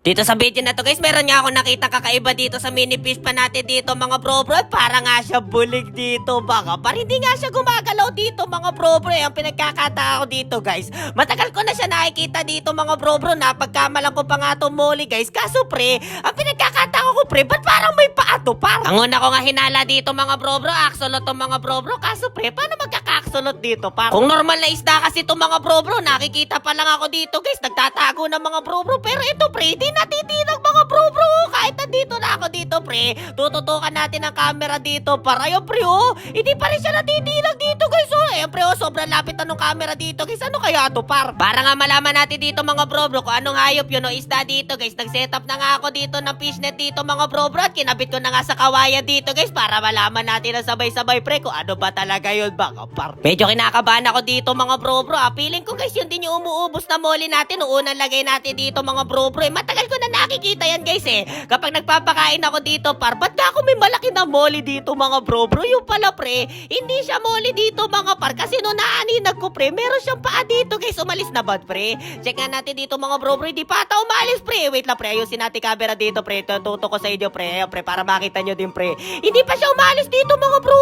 Dito sa video na to guys, meron nga ako nakita kakaiba dito sa mini fish pa natin dito mga bro. Para nga siya bulig dito baka. Para hindi nga siya gumagalaw dito mga bro. Ang pinagkakata ko dito guys. Matagal ko na siya nakikita dito mga bro. Napagkamalan ko pa nga itong molly guys. Kaso pre, ang pinagkakata ko pre, ba't parang may paa to? Ang una ko nga hinala dito mga bro. Axolot to mga bro. Kaso pre, paano magkaka-axolot dito? Kung normal na isda kasi to mga bro. Nakikita pa lang ako dito guys. Nagtatago na mga bro. Pero ito pre, di natitinag mga bro. Kahit nandito na ako dito pre, tututukan natin ang camera dito para yung pre hindi pa rin siya natitinag dito guys ayun pre sobrang lapit na nung camera dito guys. Ano kaya to para nga malaman natin dito mga bro kung anong hayop yun isda dito guys. Nag-setup na nga ako dito ng fishnet dito mga bro at kinabit ko na nga sa kawayan dito guys para malaman natin na sabay-sabay pre kung ano ba talaga yun baka par. Medyo kinakabahan ako dito mga bro feeling ko guys yun din yung umuubos na molly natin noong unang lagay natin dito mga bro matagal ko na nakikita yan guys kapag nagpapakain ako dito par, ba't ako may malaki na molly dito mga bro yung pala pre, hindi siya molly dito mga par kasi nung naaninag ko pre, meron siyang paa dito guys. Umalis na ba pre? Check nga natin dito mga bro hindi pa ata umalis pre. Wait lang pre, ayusin natin camera dito pre. Tuto ko sa inyo pre, pre para makita nyo din pre. Hindi pa siya umalis dito mga bro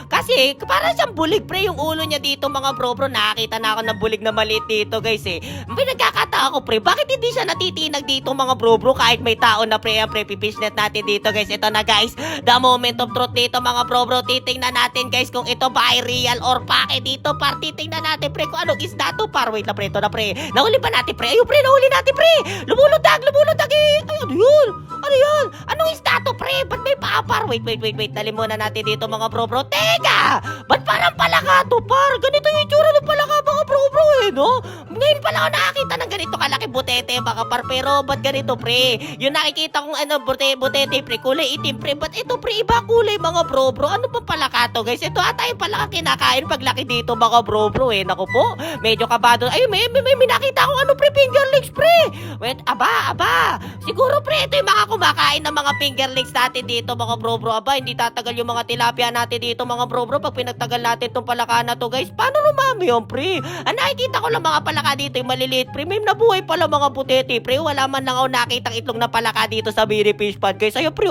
kasi para siyang bulig pre yung ulo niya dito mga bro. Nakakita na ako ng bulig na maliit dito guys pinagkakataon ko pre, bakit hindi siya natitinag dito mga bro kahit may tao na pre pipishnet natin dito guys. Ito na guys, the moment of truth dito mga bro. Titingnan natin guys kung ito ba ay real or pake dito par. Titingnan natin pre kung anong isda to par. Wait lang pre, ito na pre. Nahuli ba natin pre? Ayun pre, nahuli natin pre. Lumuludag ay ano yun? Ano yun? Anong isda to pre? Ba't may paa par? Wait. Dali muna natin dito mga bro. Teka! Ba't parang palaka to par? Ganito yung itsura ng palaka mga bro no? Ngayon pala ako nakakita ng ganito kalaki butete mga par. Pero ba't ganito pre? Yung nakikita kong butete pre, kulay itim pre. Ba't ito pre, iba kulay mga bro. Ano pa palaka to guys? Ito ata yung palaka kinakain paglaki dito mga bro naku po, medyo kabado. Ay may nakita akong ano pre, fingerlings pre. Wait, aba. Siguro pre, ito yung mga kumakain ng mga fingerlings natin dito mga bro. Aba, hindi tatagal yung mga tilapia natin dito mga bro. Pag pinagtagal natin tong palaka na to guys, paano lumami yun pre? Nakikita ko lang mga palaka dito yung maliliit pre. May nabuhay pala mga butete pre. Wala man lang ako nakitang itlog na palaka dito sa mini fish pond guys. Ayun pre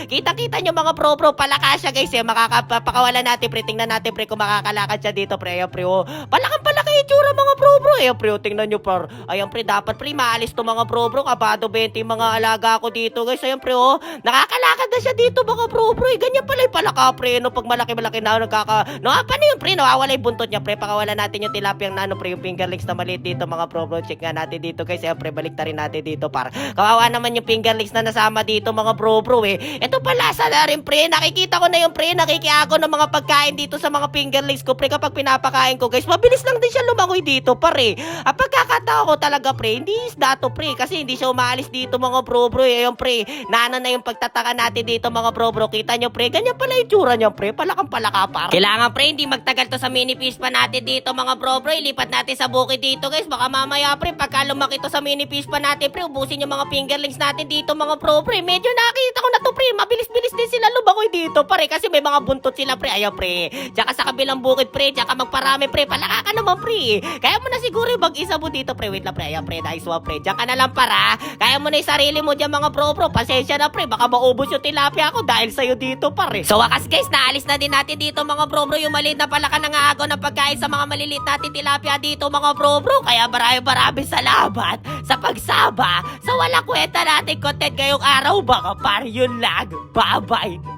kita nyo mga bro palaka siya guys makakapakawalan natin pre. Tingnan natin pre kung makakalakad siya dito pre. Ayun pre palakang palaki itsura mga bro. Ayun pre tingnan nyo par. Ayun pre dapat pre maalis to mga bro. Kabado 20 mga alaga ko dito guys. Ayun pre nakakalakad na siya dito mga bro. Ganyan pala yung palaka pre no. Pag malaki na paano yun pre? Nawawala yung buntot niya pre. Pakawalan natin yung tilapia na pre yung fingerlings na maliit dito mga bro. Check nga natin dito guys. Ayun pre balik rin natin dito par. Kawawa naman yung fingerlings na nasama dito mga bro Ito pala sa na rin pre. Nakikita ko na yung pre. Nakikiako ng mga pagkain dito sa mga fingerlings ko pre. Kapag pinapakain ko guys, mabilis lang din siya lumangoy dito pare. Pagkakatao ko talaga pre, hindi isda to pre. Kasi hindi siya umaalis dito mga bro. Ayun pre, nana na yung pagtataka natin dito mga bro. Kita nyo pre, ganyan pala yung tsura niya pre. Palakang palaka par. Kailangan pre, hindi magtagal to sa mini fish pa natin dito mga bro. Ilipat natin sa bukid dito guys. Baka mamaya pre, pagka lumaki to sa mini fish pa natin pre, ubusin yung mga fingerlings natin dito mga bro. Medyo nakita ko na to pre, mabilis-bilis din sila lumangoy dito pare. Kasi may mga buntot sila pre. Ayaw pre, tsaka sa kabilang bukid pre, tsaka magparami pre. Palaka ka naman pre. Kaya mo na siguro mag-isa mo dito pre. Wait lang pre, ayaw pre, nice one pre. Diyan ka na lang para. Kaya mo na yung sarili mo dyan mga bro. Pasensya na pre, baka maubos yung tilapia ko dahil sa'yo dito pare. So wakas guys, naalis na din natin dito mga bro. Yung maliit na palaka na nga agaw ng pagkain sa mga maliliit natin tilapia dito mga bro. Kaya maraming salamat sa pagsaba sa walang kwenta natin content ngayong araw mga par. Yun lang, bye bye.